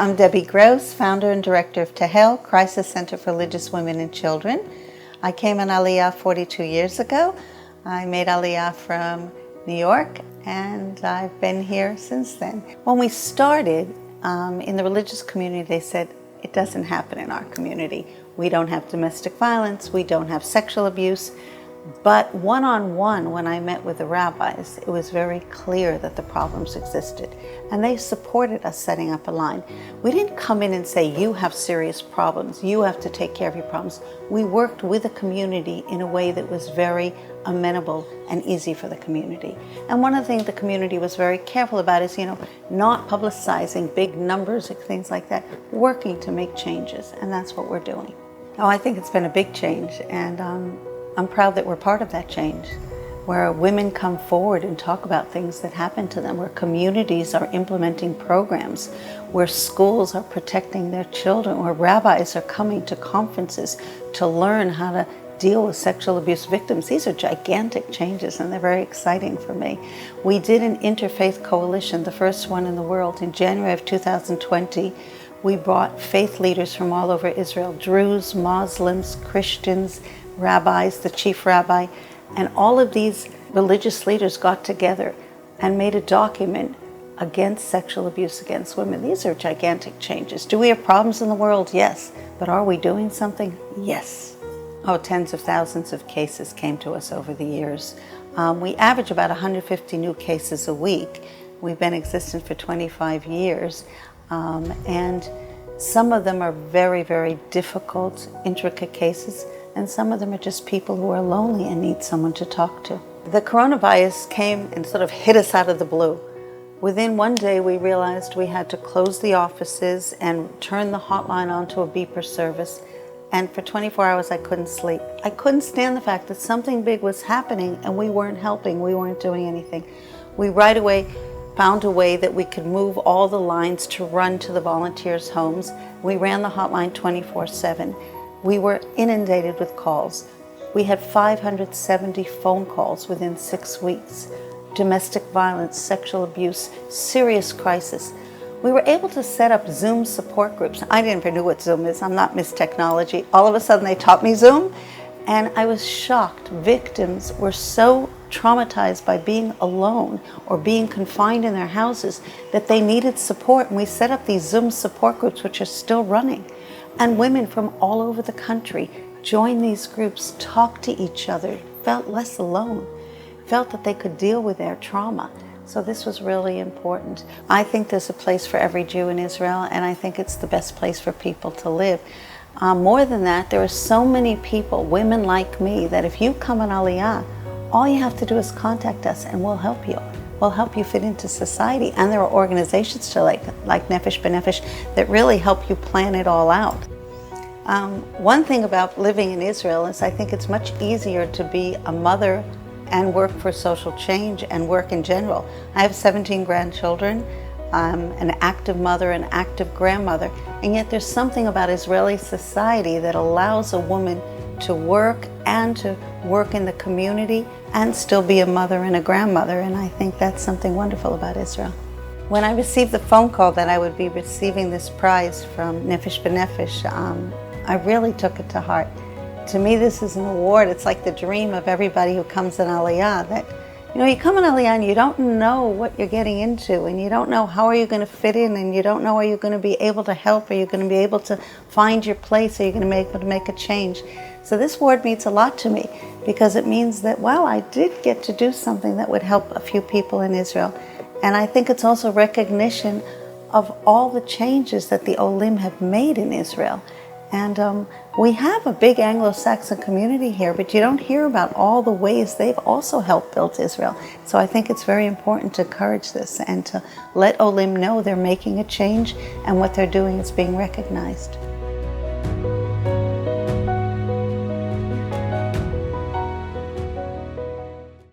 I'm Debbie Gross, founder and director of Tahel, Crisis Center for Religious Women and Children. I came on Aliyah 42 years ago. I made Aliyah from New York, and I've been here since then. When we started in the religious community, they said, it doesn't happen in our community. We don't have domestic violence, we don't have sexual abuse. But one-on-one, when I met with the rabbis, it was very clear that the problems existed. And they supported us setting up a line. We didn't come in and say, you have serious problems, you have to take care of your problems. We worked with the community in a way that was very amenable and easy for the community. And one of the things the community was very careful about is, not publicizing big numbers and things like that, working to make changes. And that's what we're doing. Oh, I think it's been a big change. And I'm proud that we're part of that change, where women come forward and talk about things that happen to them, where communities are implementing programs, where schools are protecting their children, where rabbis are coming to conferences to learn how to deal with sexual abuse victims. These are gigantic changes, and they're very exciting for me. We did an interfaith coalition, the first one in the world, in January of 2020. We brought faith leaders from all over Israel, Druze, Muslims, Christians, rabbis, the chief rabbi, and all of these religious leaders got together and made a document against sexual abuse against women. These are gigantic changes. Do we have problems in the world? Yes. But are we doing something? Yes. Oh, tens of thousands of cases came to us over the years. We average about 150 new cases a week. We've been existent for 25 years. And some of them are very, very difficult, intricate cases. And some of them are just people who are lonely and need someone to talk to. The coronavirus came and sort of hit us out of the blue. Within one day, we realized we had to close the offices and turn the hotline onto a beeper service. And for 24 hours, I couldn't sleep. I couldn't stand the fact that something big was happening and we weren't helping, we weren't doing anything. We right away found a way that we could move all the lines to run to the volunteers' homes. We ran the hotline 24/7. We were inundated with calls. We had 570 phone calls within 6 weeks. Domestic violence, sexual abuse, serious crisis. We were able to set up Zoom support groups. I didn't even know what Zoom is. I'm not Miss Technology. All of a sudden they taught me Zoom, and I was shocked. Victims were so traumatized by being alone or being confined in their houses that they needed support. And we set up these Zoom support groups, which are still running. And women from all over the country joined these groups, talked to each other, felt less alone, felt that they could deal with their trauma. So this was really important. I think there's a place for every Jew in Israel, and I think it's the best place for people to live. More than that, there are so many people, women like me, that if you come on Aliyah, all you have to do is contact us and we'll help you. Will help you fit into society. And there are organizations to like Nefesh that really help you plan it all out. One thing about living in Israel is I think it's much easier to be a mother and work for social change and work in general. I have 17 grandchildren. I'm an active mother, an active grandmother, and yet there's something about Israeli society that allows a woman to work and to work in the community and still be a mother and a grandmother, and I think that's something wonderful about Israel. When I received the phone call that I would be receiving this prize from Nefesh, I really took it to heart. To me, this is an award. It's like the dream of everybody who comes in Aliyah, that you come in Aliyah and you don't know what you're getting into, and you don't know how are you going to fit in, and you don't know are you going to be able to help, are you going to be able to find your place, are you going to be able to make a change. So this award means a lot to me because it means that, well, I did get to do something that would help a few people in Israel. And I think it's also recognition of all the changes that the Olim have made in Israel. And we have a big Anglo-Saxon community here, but you don't hear about all the ways they've also helped build Israel. So I think it's very important to encourage this and to let Olim know they're making a change and what they're doing is being recognized.